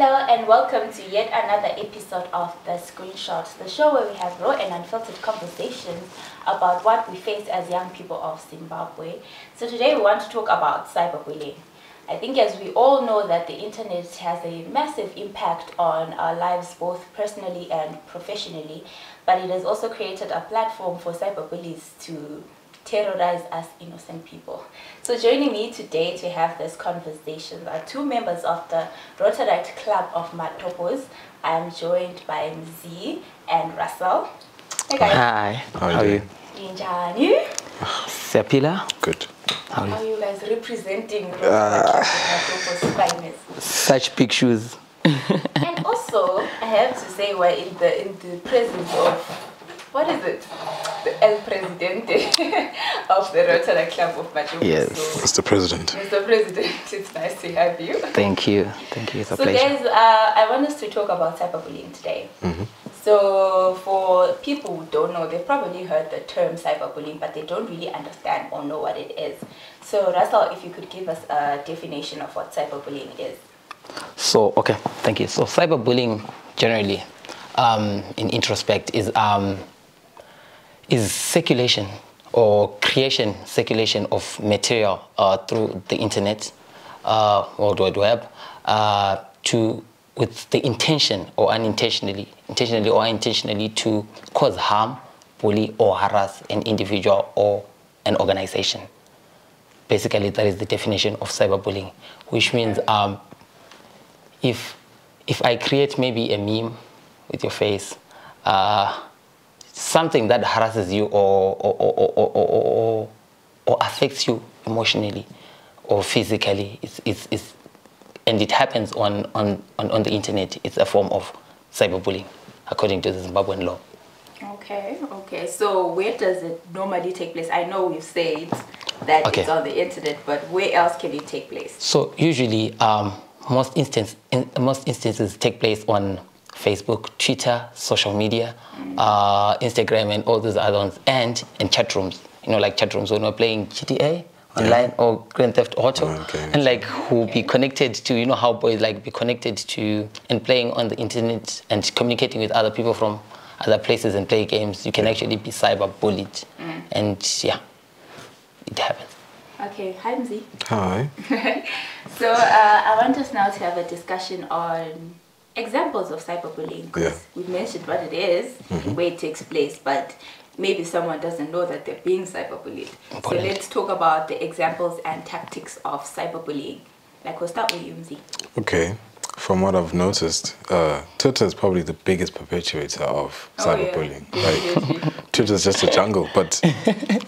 Hello and welcome to yet another episode of the ScreenShot, the show where we have raw and unfiltered conversations about what we face as young people of Zimbabwe. So today we want to talk about cyberbullying. I think as we all know that the internet has a massive impact on our lives both personally and professionally, but it has also created a platform for cyberbullies to terrorize us innocent people. So joining me today to have this conversation are two members of the Rotaract Club of Matopos. I'm joined by Mzi and Russel. Hey guys. Hi. How are you? Injani. Sepila. Good. How are you guys representing Rotaract Matopos' finest? Such big shoes. And also, I have to say we're in the presence of, what is it? The El Presidente of the Rotaract Club of Matopos. Yes. So, Mr. President. Mr. President, it's nice to have you. Thank you. Thank you. It's a So pleasure. guys, I want us to talk about cyberbullying today. So for people who don't know, they've probably heard the term cyberbullying, but they don't really understand or know what it is. So Russel, if you could give us a definition of what cyberbullying is. So, okay. Thank you. So cyberbullying generally, in introspect, is circulation or circulation of material through the internet, World Wide Web, with the intention or intentionally to cause harm, bully or harass an individual or an organization. Basically, that is the definition of cyberbullying, which means if I create maybe a meme with your face, something that harasses you or affects you emotionally or physically, and it happens on the internet, it's a form of cyberbullying, according to the Zimbabwean law. Okay. So where does it normally take place? I know we've said that it's on the internet, but where else can it take place? So usually, most instances take place on Facebook, Twitter, social media, Instagram, and all those other ones, and in chat rooms. Like chat rooms when we're playing GTA online or Grand Theft Auto, and like who'll be connected to, how boys like be connected to and playing on the internet and communicating with other people from other places and play games. You can actually be cyberbullied, and it happens. Okay, hi Mzi. Hi. So I want us now to have a discussion on examples of cyberbullying, because we've mentioned what it is, where it takes place, but maybe someone doesn't know that they're being cyberbullied. So let's talk about the examples and tactics of cyberbullying. Like, we'll start with you, Mzi. Okay. From what I've noticed, Twitter is probably the biggest perpetuator of cyberbullying. Like, Twitter is just a jungle. But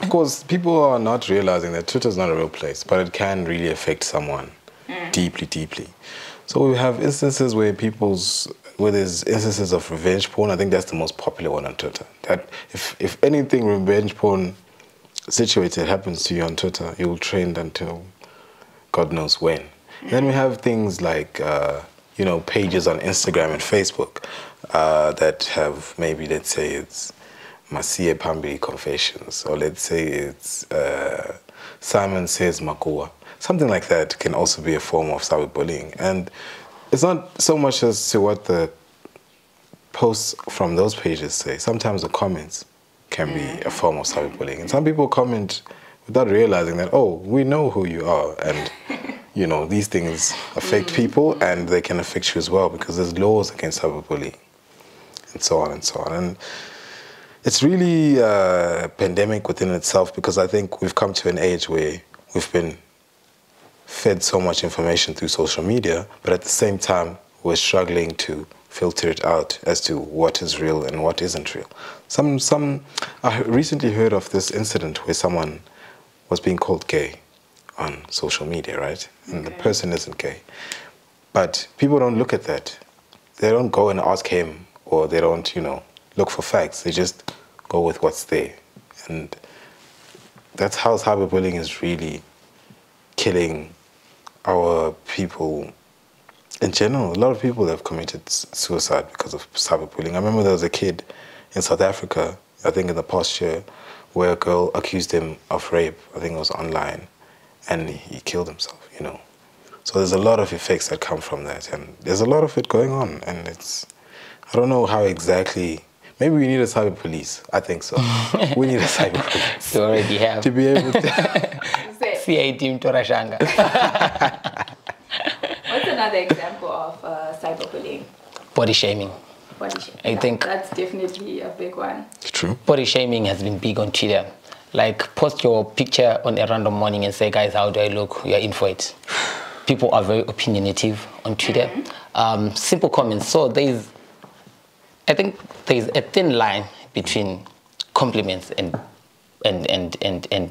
of course, people are not realizing that Twitter is not a real place, but it can really affect someone deeply, deeply. So we have instances where there's instances of revenge porn. I think that's the most popular one on Twitter. That if anything revenge porn situated happens to you on Twitter, you'll trend until God knows when. Then we have things like, pages on Instagram and Facebook that have maybe, let's say it's Masiye Pambi Confessions, or let's say it's Simon Says Makua. Something like that can also be a form of cyberbullying. And it's not so much as to what the posts from those pages say. Sometimes the comments can be a form of cyberbullying. And some people comment without realizing that, oh, we know who you are. And, these things affect people, and they can affect you as well, because there's laws against cyberbullying, and so on and so on. And it's really a pandemic within itself, because I think we've come to an age where we've been fed so much information through social media, but at the same time, we're struggling to filter it out as to what is real and what isn't real. I recently heard of this incident where someone was being called gay on social media, right? And the person isn't gay. But people don't look at that. They don't go and ask him, or they don't, look for facts. They just go with what's there. And that's how cyberbullying is really killing our people in general. A lot of people have committed suicide because of cyberbullying. I remember there was a kid in South Africa, I think in the past year, where a girl accused him of rape. I think it was online, and he killed himself, So there's a lot of effects that come from that, and there's a lot of it going on, and I don't know how exactly. Maybe we need a cyber police. I think so. We need a cyber police. You already have. To be able to... CA team Torashanga. What's another example of cyberbullying? Body shaming. Body shaming. I think that's definitely a big one. True. Body shaming has been big on Twitter. Like, post your picture on a random morning and say, guys, how do I look? You're in for it. People are very opinionative on Twitter. Simple comments. So I think there's a thin line between compliments and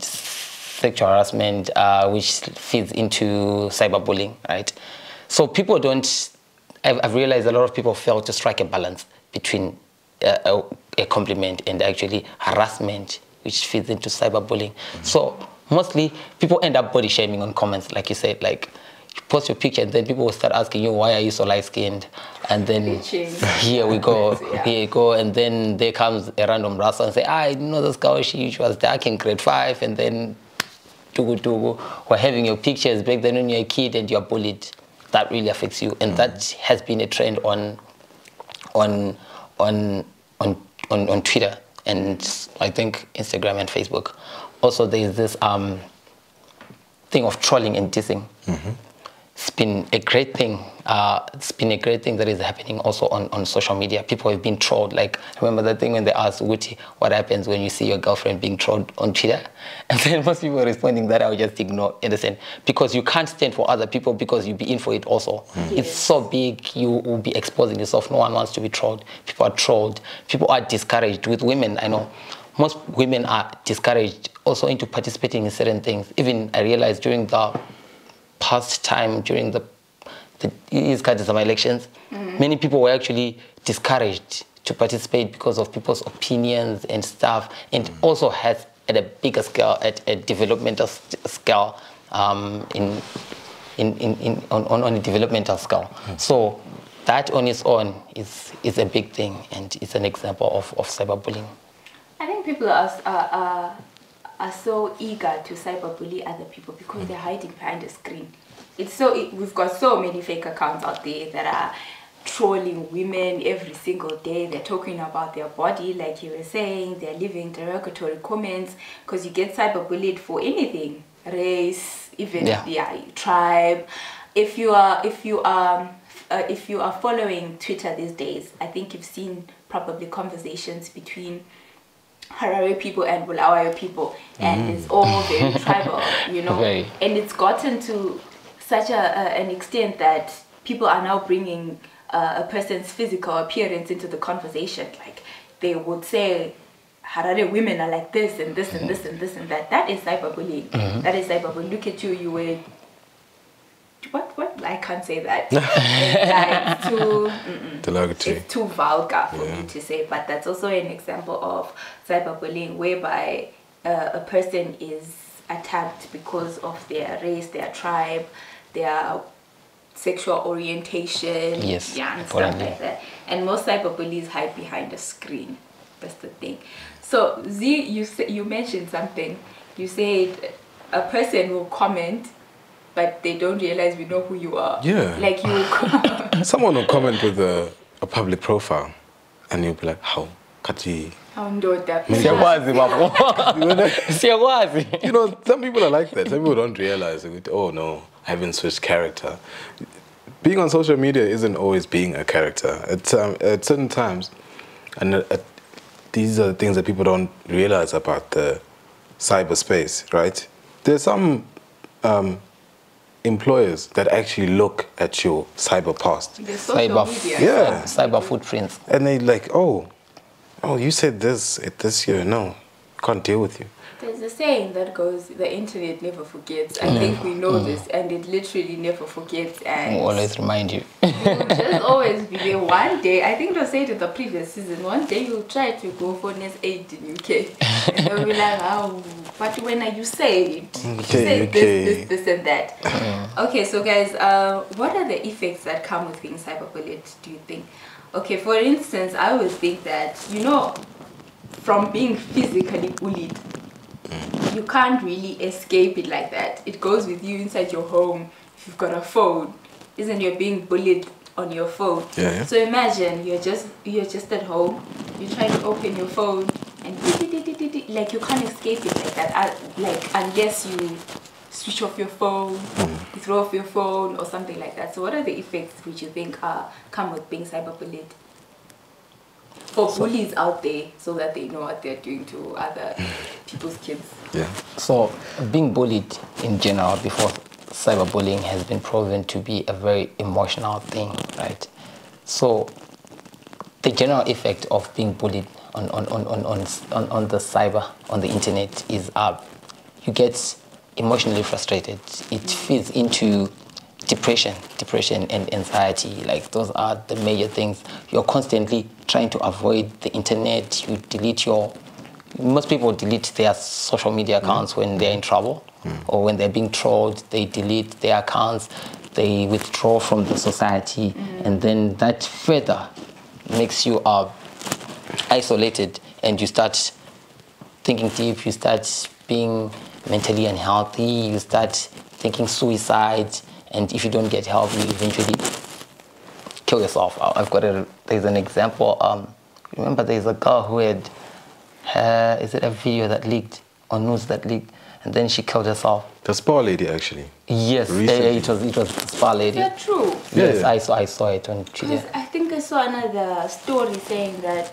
sexual harassment, which feeds into cyberbullying, right? So people don't. I've realized a lot of people fail to strike a balance between a compliment and actually harassment, which feeds into cyberbullying. So mostly people end up body shaming on comments, like you said, like. You post your picture and then people will start asking you, why are you so light-skinned? And then here we go, here you go. And then there comes a random Russel and say, I know this girl, she was dark in grade 5. And then we're having your pictures back then when you're a kid and you're bullied. That really affects you. And that has been a trend on Twitter and I think Instagram and Facebook. Also, there's this thing of trolling and dissing. It's been a great thing. It's been a great thing that is happening also on social media. People have been trolled. Like, remember that thing when they asked Wuti, what happens when you see your girlfriend being trolled on Twitter? And then most people are responding that I would just ignore, understand? Because you can't stand for other people because you'll be in for it also. It's so big, you will be exposing yourself. No one wants to be trolled. People are trolled. People are discouraged. With women, I know, most women are discouraged also into participating in certain things. Even I realized during the past time, during the elections, many people were actually discouraged to participate because of people's opinions and stuff, and also has at a bigger scale, at a developmental scale, on a developmental scale. So that on its own is a big thing, and it's an example of cyberbullying. I think people are so eager to cyberbully other people because they're hiding behind a screen. We've got so many fake accounts out there that are trolling women every single day. They're talking about their body, like you were saying. They're leaving derogatory comments because you get cyberbullied for anything, race, even tribe. If you are following Twitter these days, I think you've seen probably conversations between Harare people and Bulawayo people, and it's all very tribal, you know. Very. And it's gotten to such an extent that people are now bringing a person's physical appearance into the conversation. Like, they would say, Harare women are like this and this and this and this and that. That is cyberbullying. That is cyberbullying. Look at you, you were... What? I can't say that. It's too... Derogatory. It's too vulgar for me to say, but that's also an example of cyberbullying, whereby a person is attacked because of their race, their tribe, their sexual orientation, and stuff like that. And most cyberbullies hide behind a screen. That's the thing. So Z, you mentioned something. You said a person will comment, but they don't realize we know who you are. Yeah. Like, you... Someone will comment with a public profile, and you'll be like, how? Kati. How ndoda. You know, some people are like that. Some people don't realize, oh no, I haven't switched character. Being on social media isn't always being a character. At certain times, and these are the things that people don't realize about the cyberspace, right? There's some employers that actually look at your cyber past. Cyber footprints. And they like, oh, you said this at this year. No, can't deal with you. There's a saying that goes, the internet never forgets. I think we know this, and it literally never forgets. And we'll always remind you. You'll just always be there. One day, I think they'll say to the previous season, one day you'll try to go for NES 8 in UK. And they'll be like, oh, but when you say it, you say this and that. Okay, so guys, what are the effects that come with being cyberbullied, do you think? Okay, for instance, I always think that, you know, from being physically bullied, you can't really escape it like that. It goes with you inside your home. if you've got a phone, isn't you're being bullied on your phone? Yeah. So imagine you're just at home, you're trying to open your phone, and like you can't escape it like that. Like unless you switch off your phone, you throw off your phone or something like that. So what are the effects which you think come with being cyberbullied? For bullies out there, so that they know what they're doing to other people's kids. Yeah. So being bullied in general before cyberbullying has been proven to be a very emotional thing, right? So the general effect of being bullied on the internet is you get emotionally frustrated. It feeds into depression and anxiety. Like those are the major things. You're constantly trying to avoid the internet. Most people delete their social media accounts when they're in trouble or when they're being trolled. They delete their accounts, they withdraw from the society, and then that further makes you isolated, and you start thinking deep, you start being mentally unhealthy, you start thinking suicide, and if you don't get help, you eventually kill yourself. There's an example. Remember, there's a girl who had, is it a video that leaked or news that leaked, and then she killed herself. The spa lady, actually. Yes, it was the spa lady. Is that true? Yes, Yeah. I saw it on Twitter. I think I saw another story saying that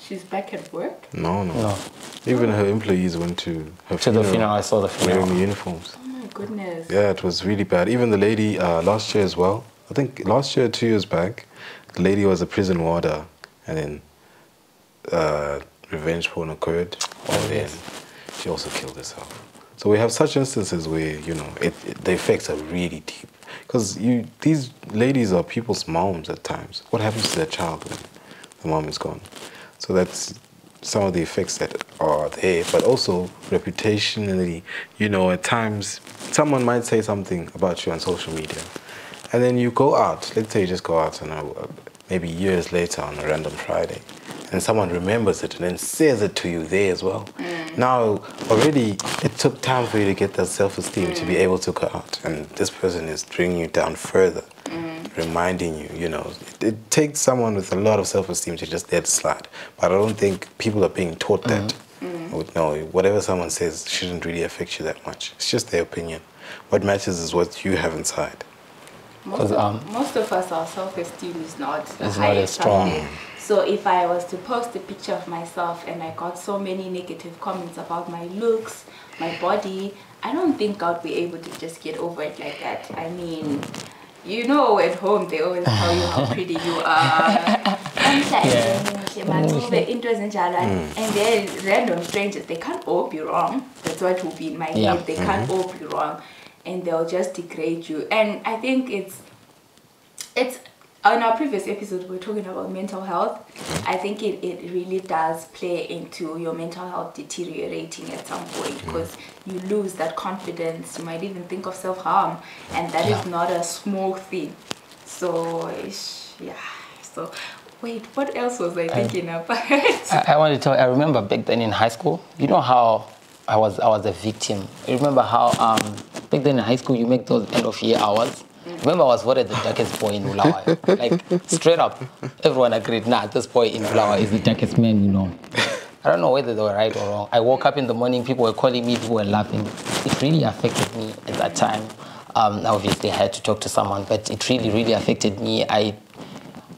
she's back at work. No. Even her employees went to her The funeral. I saw the funeral. wearing the uniforms. Oh my goodness. Yeah, it was really bad. Even the lady last year as well. I think last year, 2 years back, the lady was a prison warder, and then revenge porn occurred, and then she also killed herself. So we have such instances where the effects are really deep, because these ladies are people's moms at times. What happens to their child when the mom is gone? So that's some of the effects that are there, but also reputationally, at times someone might say something about you on social media, and then you go out, let's say you just go out on maybe years later on a random Friday, and someone remembers it and then says it to you there as well. Now, already it took time for you to get that self-esteem to be able to go out, and this person is bringing you down further, reminding you, it takes someone with a lot of self-esteem to just let it slide. But I don't think people are being taught that. No, whatever someone says shouldn't really affect you that much. It's just their opinion. What matters is what you have inside. Most of us, our self-esteem is not as strong. So if I was to post a picture of myself and I got so many negative comments about my looks, my body, I don't think I'd be able to just get over it like that. I mean, at home they always tell you how pretty you are. And they're random strangers. They can't all be wrong. That's what will be in my head. They can't all be wrong. And they'll just degrade you. And I think it's on our previous episode we were talking about mental health. I think it really does play into your mental health deteriorating at some point, because you lose that confidence. You might even think of self-harm, and that is not a small thing. So so wait, what else was I thinking about? I want to tell you, I remember back then in high school, you know how I was a victim. I remember how back then in high school you make those end of year hours. Remember, I was voted the darkest boy in Bulawayo. Like, straight up, everyone agreed, this boy in Bulawayo is the darkest man, I don't know whether they were right or wrong. I woke up in the morning, people were calling me, people were laughing. It really affected me at that time. Obviously, I had to talk to someone, but it really, really affected me.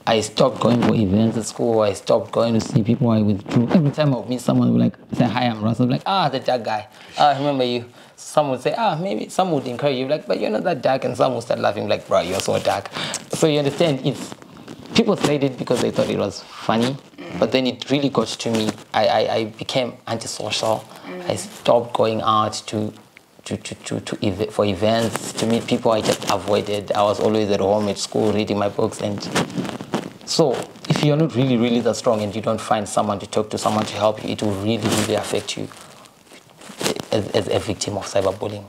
I stopped going for events at school. I stopped going to see people. I withdrew. Every time I would meet someone, I would say, hi, I'm Russel. Like, the dark guy. I remember you. Some would say, maybe some would encourage you, like, but you're not that dark, and some would start laughing, like, bro, you're so dark. So you understand, people said it because they thought it was funny, but then it really got to me. I became antisocial. I stopped going out for events, to meet people. I just avoided. I was always at home at school reading my books. And so if you're not really, really that strong and you don't find someone to talk to, someone to help you, it will really, really affect you as a victim of cyberbullying.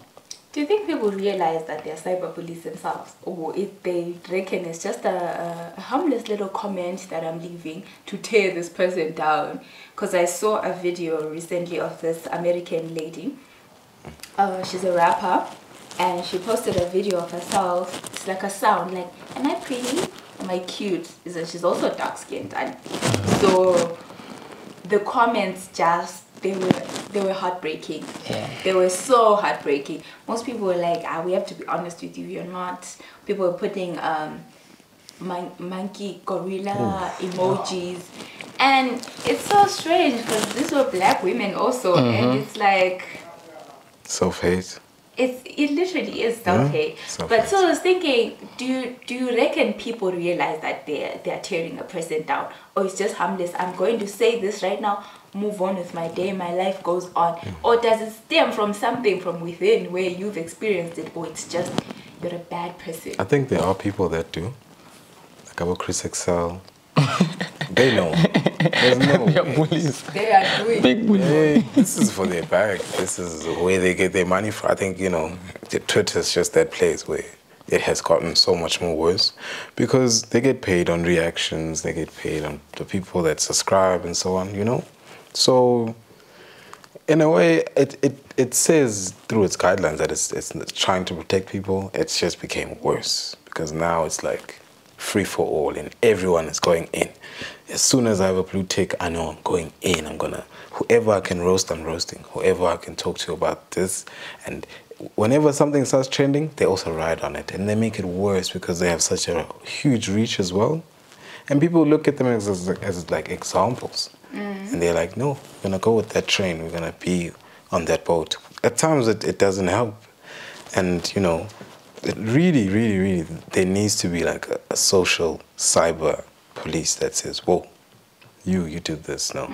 Do you think people realize that they're cyberbullies themselves, or if they reckon it's just a harmless little comment that I'm leaving to tear this person down? Because I saw a video recently of this American lady. She's a rapper, and she posted a video of herself. It's like a sound, like, am I pretty? Am I cute? She's also dark skinned, and so the comments just they were heartbreaking. Yeah. They were so heartbreaking. Most people were like, we have to be honest with you, you're not. People were putting monkey, gorilla emojis. And it's so strange because these were black women also, and it's like self-hate. It literally is self-hate. But so I was thinking, do you reckon people realize that they're tearing a person down, or it's just harmless? I'm going to say this right now, move on with my day, my life goes on, or does it stem from something from within where you've experienced it, or it's just you're a bad person? I think there are people that do, like about Chris Excel. They know. There's no They are bullies. They are doing Big bullies. Hey, this is for their bag. This is where they get their money from. I think, the Twitter is just that place where it has gotten so much more worse because they get paid on reactions, they get paid on the people that subscribe and so on, So, in a way, it says through its guidelines that it's trying to protect people. It's just became worse because now it's like free for all and everyone is going in. As soon as I have a blue tick, I know I'm going in. Whoever I can roast, I'm roasting. Whoever I can talk to about this. And whenever something starts trending, they also ride on it. And they make it worse because they have such a huge reach as well. And people look at them as like examples. And they're like, no, we're going to go with that train. We're going to be on that boat. At times, it doesn't help. And, it really, really, really, there needs to be like a social cyber police that says, whoa, you do this, no.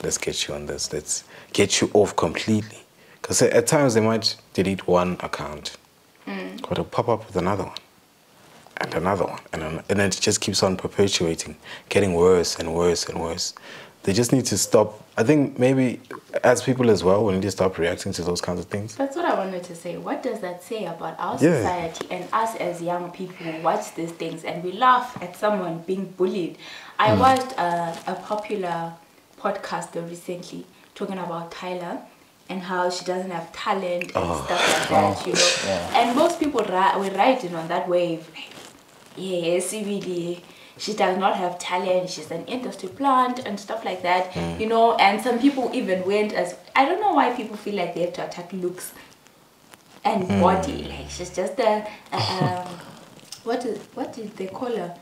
Let's get you on this. Let's get you off completely. Because at times they might delete one account, but it'll pop up with another one, and another one, and then it just keeps on perpetuating, getting worse and worse and worse. They just need to stop. I think maybe as people as well, we need to stop reacting to those kinds of things. That's what I wanted to say. What does that say about our society and us as young people who watch these things and we laugh at someone being bullied? I watched a popular podcaster recently talking about Tyler and how she doesn't have talent and stuff like that, And most people were riding on that wave. Yes, really. She does not have talent, she's an industry plant and stuff like that, and some people even went as, I don't know why people feel like they have to attack looks and body, like she's just what did they call her?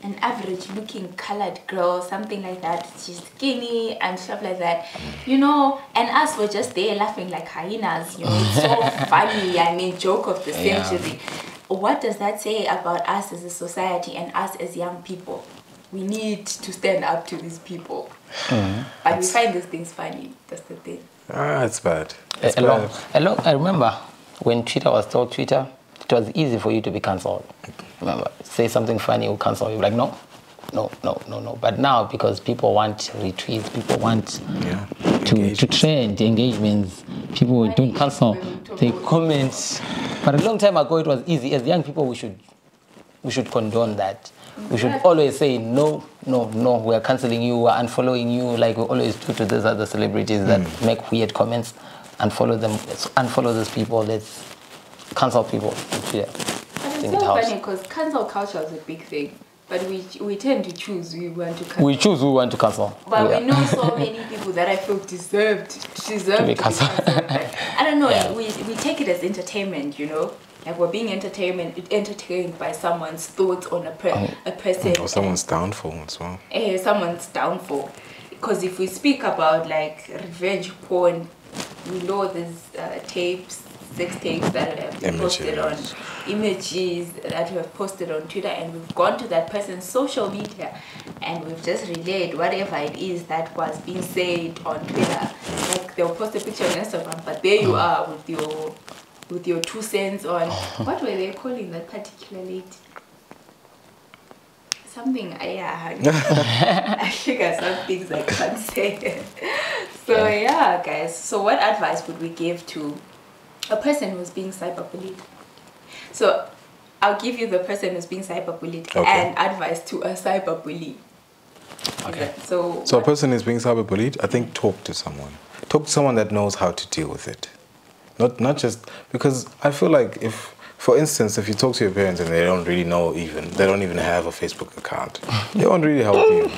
An average looking colored girl, something like that. She's skinny and stuff like that, and us were just there laughing like hyenas, it's so funny, joke of the century. What does that say about us as a society and us as young people? We need to stand up to these people. But we find these things funny. That's the thing. It's bad. I remember when Twitter was still Twitter, it was easy for you to be cancelled. Remember, say something funny, we'll cancel you. Like, no. But now, because people want retweets, people want to trend, engagements, people don't cancel, they comment. But a long time ago, it was easy. As young people, we should condone that. We should always say, no, we're cancelling you, we're unfollowing you, like we always do to these other celebrities that make weird comments. Unfollow them, let's unfollow those people, let's cancel people. Yeah. And it's so funny because cancel culture is a big thing. But we tend to choose who we want to cancel. We choose who we want to cancel. But we know so many people that I feel deserve to be cancelled. I don't know, we take it as entertainment, Like we're being entertained by someone's thoughts on a person. Or someone's downfall as well. Someone's downfall. Because if we speak about like revenge porn, we know there's sex tapes that have been posted on images that we have posted on Twitter, and we've gone to that person's social media and we've just relayed whatever it is that was being said on Twitter. Like they'll post a picture on Instagram, but there you are with your 2 cents on what were they calling that particular lady? Something, I figure some things I can't say. So guys, so what advice would we give to a person who's being cyberbullied? So I'll give you the person who's being cyberbullied and advice to a cyberbully. Okay. So a person is being cyberbullied, I think talk to someone. Talk to someone that knows how to deal with it. Not just because I feel like if, for instance, if you talk to your parents and they don't really know they don't even have a Facebook account, they won't really help you.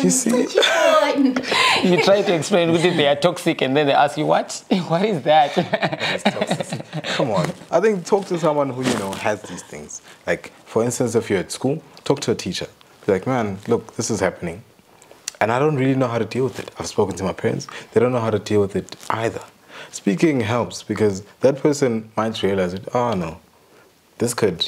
You see? You try to explain what they are toxic and then they ask you, what? What is that? That is toxic. Come on. I think talk to someone who, has these things. Like, for instance, if you're at school, talk to a teacher. Be like, man, look, this is happening. And I don't really know how to deal with it. I've spoken to my parents. They don't know how to deal with it either. Speaking helps because that person might realize it. Oh, no, this could,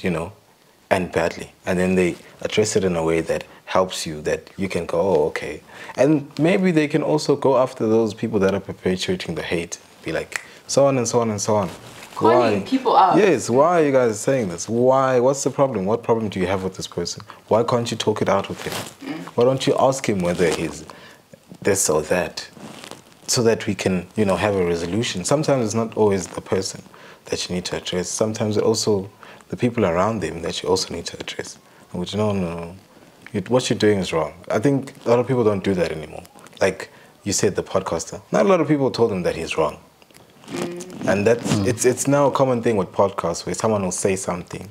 end badly. And then they address it in a way that helps you, that you can go, oh, okay. And maybe they can also go after those people that are perpetuating the hate. Be like, so on and so on and so on. Calling people out. Yes, why are you guys saying this? Why? What's the problem? What problem do you have with this person? Why can't you talk it out with him? Why don't you ask him whether he's this or that? So that we can, have a resolution. Sometimes it's not always the person that you need to address. Sometimes it's also the people around them that you also need to address. Which, no. What you're doing is wrong. I think a lot of people don't do that anymore. Like you said, the podcaster. Not a lot of people told him that he's wrong. And that's it's now a common thing with podcasts where someone will say something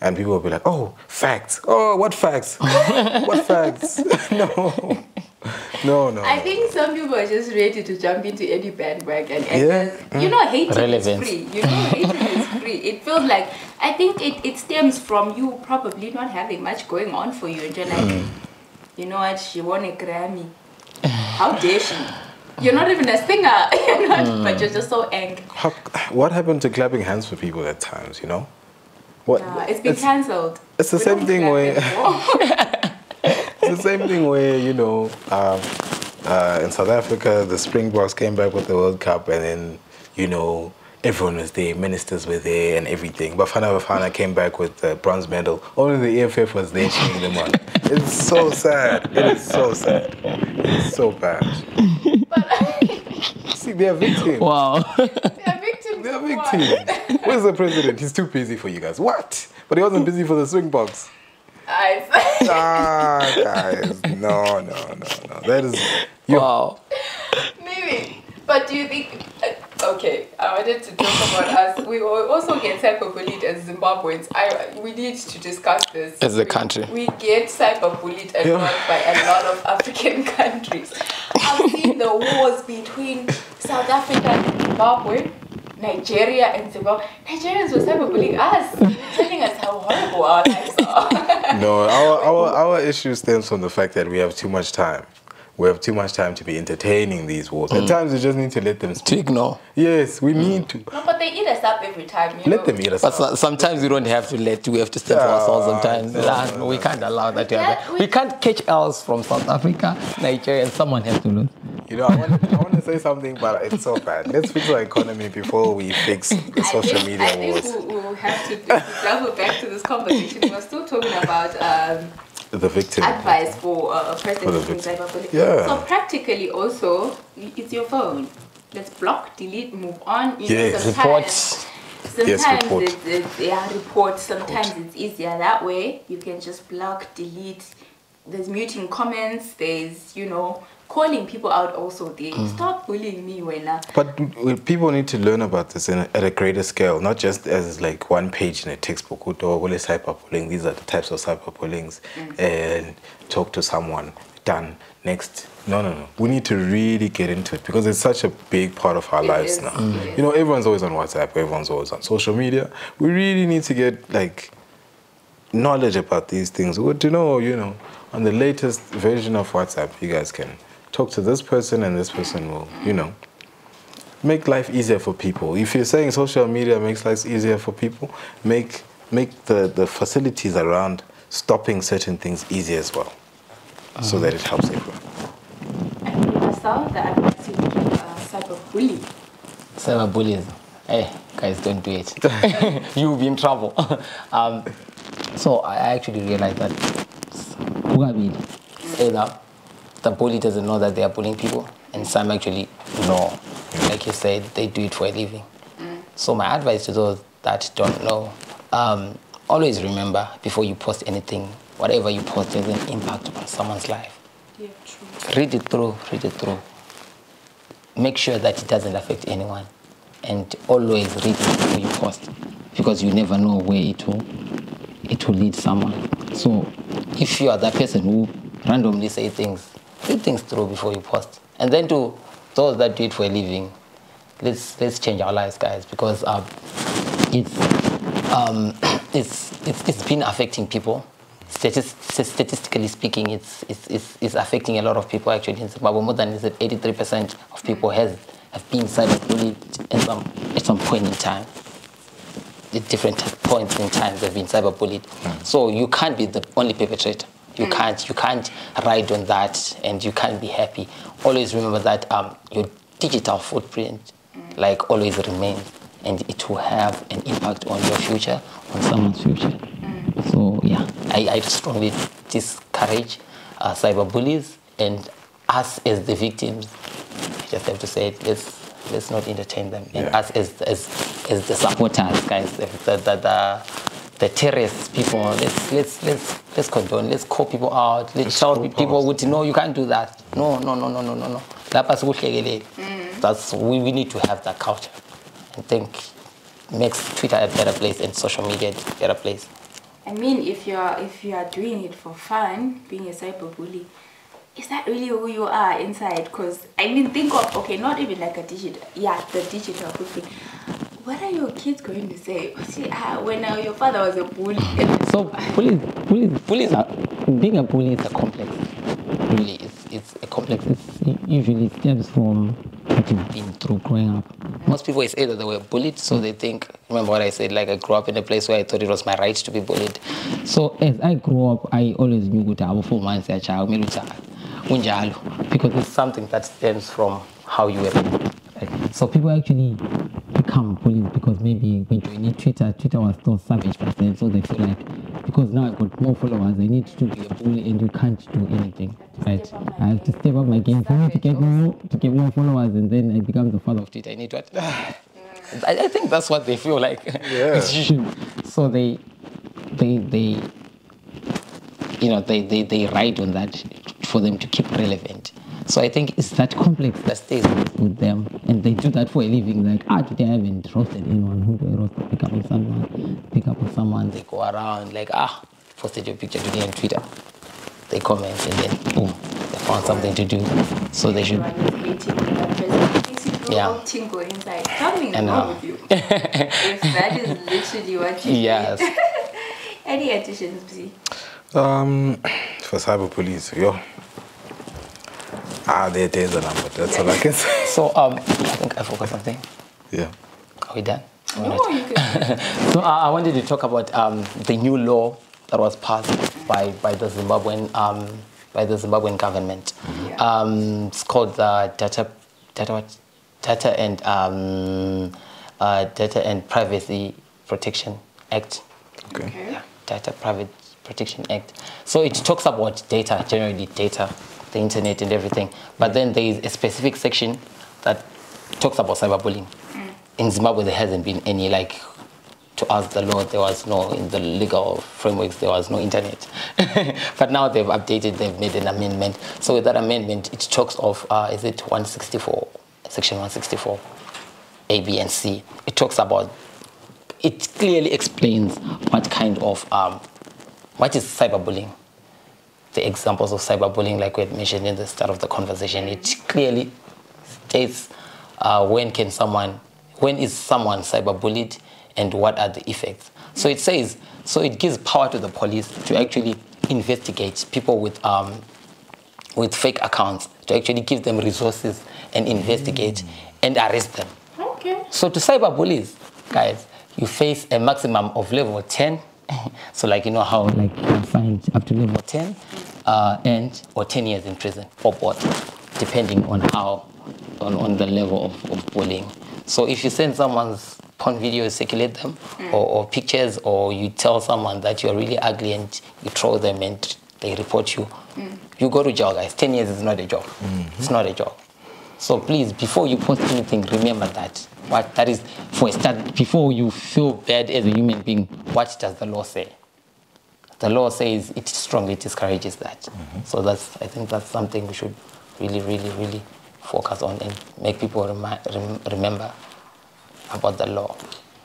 and people will be like, oh, facts. Oh, what facts? What facts? No. I think some people are just ready to jump into any bandwagon. And hating Relevance. is free. Hating is free. It feels like, I think it stems from you probably not having much going on for you. And you're like, you know what, she won a Grammy. How dare she? You're not even a singer, but you're just so angry. What happened to clapping hands for people at times, What? Yeah, it's been cancelled. It's the same thing where... It's the same thing where, in South Africa, the Springboks came back with the World Cup and then, everyone was there, ministers were there and everything. Bafana came back with the bronze medal. Only the EFF was there cheering them on. It's so sad. It is so sad. It's so bad. See, they are victims. Wow. They are victims. They are victims. Where's the president? He's too busy for you guys. What? But he wasn't busy for the Springboks. Guys. No. That is... Wow. Maybe. But do you think... okay, I wanted to talk about us. We also get cyberbullied as Zimbabweans. We need to discuss this. As a country. We get cyberbullied a lot by a lot of African countries. I've seen the wars between South Africa and Zimbabwe, Nigeria and Zimbabwe. Nigerians were cyberbullying us, telling us how horrible our lives are. No, our issue stems from the fact that we have too much time. We have too much time to be entertaining these wars. At times, we just need to let them speak. To ignore. Yes, we need to. No, but they eat us up every time. Let them eat us up. But sometimes we don't have to let. We have to stand for ourselves sometimes. We can't allow that to happen. We can't catch L's from South Africa, Nigeria, and someone has to lose. I want to say something, but it's so bad. Let's fix our economy before we fix the social media wars. I think we'll have to double back to this conversation. We're still talking about the victim advice for a person who's cyberbullying. Yeah. So practically also, it's your phone. Let's block, delete, move on. Yes, sometimes report. Report. Sometimes it's easier that way. You can just block, delete. There's muting comments. There's, calling people out also. They stop bullying me when But people need to learn about this at a greater scale, not just as like one page in a textbook. Cyberbullying. These are the types of cyberbullying, and talk to someone. Done. Next. No. We need to really get into it because it's such a big part of our lives now. Everyone's always on WhatsApp. Everyone's always on social media. We really need to get like knowledge about these things. Good to know, on the latest version of WhatsApp, you guys can talk to this person and this person will, make life easier for people. If you're saying social media makes life easier for people, make the facilities around stopping certain things easy as well, so that it helps everyone. And Russel, the advice you would give Cyberbullies. Hey, guys, don't do it. You'll be in trouble. So I actually realized that either the bully doesn't know that they are bullying people, and some actually know. Like you said, they do it for a living. So my advice to those that don't know, always remember before you post anything, whatever you post has an impact on someone's life. Yeah, true. Read it through. Make sure that it doesn't affect anyone. And always read it before you post, because you never know where it will lead someone. So if you are that person who randomly say things, read things through before you post. And then to those that do it for a living, let's change our lives, guys, because it's been affecting people. Statistically speaking, it's affecting a lot of people actually in Zimbabwe. More than 83% of people have been cyberbullied at some point in time. At different points in time, they've been cyberbullied. So you can't be the only perpetrator. You can't ride on that, and you can't be happy. Always remember that your digital footprint, like, always remains, and it will have an impact on your future, on someone's future. So yeah, I strongly discourage cyberbullies, and us as the victims, I just have to say it, let's not entertain them. And us as the supporters, guys, the terrorist people, let's condone, let's call people out, let's tell people, no, you can't do that. No. That's we need to have that culture. I think makes Twitter a better place and social media a better place. I mean, if you are doing it for fun, being a cyberbully, is that really who you are inside? Because I mean, think of, okay, not even like the digital footprint. What are your kids going to say? See, when your father was a bully. So bullies are, being a bully is a complex. Really, it's a complex. It usually stems from what you've been through growing up. Most people say that they were bullied, so they think, remember what I said, like I grew up in a place where I thought it was my right to be bullied. So as I grew up, I always knew that I was full mindset child, because it's something that stems from how you were born. So people actually become bullies because maybe when you need Twitter was still savage back then, so they feel like, because now I got more followers, I need to be a bully, and you can't do anything, right? I have to step up my game to get more followers, and then I become the father of Twitter. I need what? I think that's what they feel like. Yeah. So they ride on that for them to keep relevant. So I think it's that complex that stays with them, and they do that for a living. Like, today I haven't roasted anyone. Who do I roast? Pick up on someone. They go around like, posted your picture today on Twitter. They comment, and then boom, they found something to do. So they should. Yeah. Tingle inside. Something is wrong with you. If that is literally what you Yes. Any additions, Bzi? For cyberbullies, there are days and but that's all I can say. So I think I forgot something. Yeah. Are we done? No, you can. So I wanted to talk about the new law that was passed by the Zimbabwean government. Yeah. It's called the Data and Privacy Protection Act. Okay. Yeah, Data Privacy Protection Act. So it talks about data, generally data, the internet and everything. But then there is a specific section that talks about cyberbullying. In Zimbabwe, there hasn't been any, like, to us, the law, there was no, in the legal frameworks, there was no internet. But now they've updated, they've made an amendment. So with that amendment, it talks of, is it 164, section 164, A, B, and C. It talks about, it clearly explains what kind of, what is cyberbullying. The examples of cyberbullying, like we had mentioned in the start of the conversation, it clearly states when is someone cyberbullied and what are the effects. So it says, so it gives power to the police to actually investigate people with fake accounts, to actually give them resources and investigate and arrest them. Okay. So to cyberbullies, guys, you face a maximum of level 10. So, like, you know how, like, you're fined up to level 10 or 10 years in prison, or both, depending on how, on the level of bullying. So if you send someone's porn videos, circulate them, or pictures, or you tell someone that you're really ugly and you throw them and they report you, you go to jail, guys. 10 years is not a joke. It's not a joke. So please, before you post anything, remember that. What that is, for a start, before you feel bad as a human being, what does the law say? the law says it strongly discourages that. So I think that's something we should really focus on and make people remember about the law.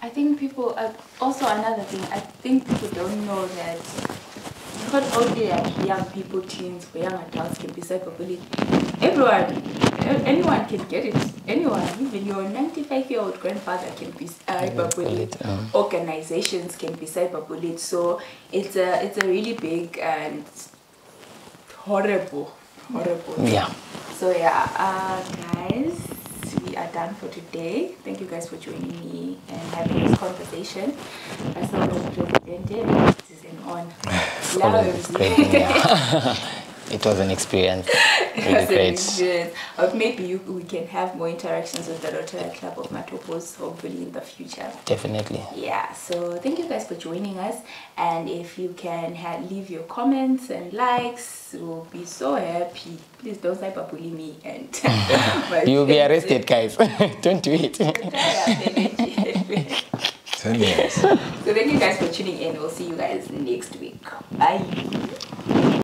I think people, also another thing, I think people don't know that not only like young people, teens or young adults can be cyberbullied. Anyone can get it. Anyone, even your 95-year-old grandfather can be cyberbullied. Organizations can be cyberbullied. So it's a really big and horrible. Yeah. So yeah, guys, we are done for today. Thank you guys for joining me and having this conversation. Russel was represented. On it was an experience. Really great. Maybe we can have more interactions with the Rotary Club of Matopos hopefully in the future. Definitely. Yeah, so thank you guys for joining us, and if you can leave your comments and likes, we'll be so happy. Please don't cyberbully me and you'll be arrested, guys. Don't do it. So thank you guys for tuning in. We'll see you guys next week. Bye.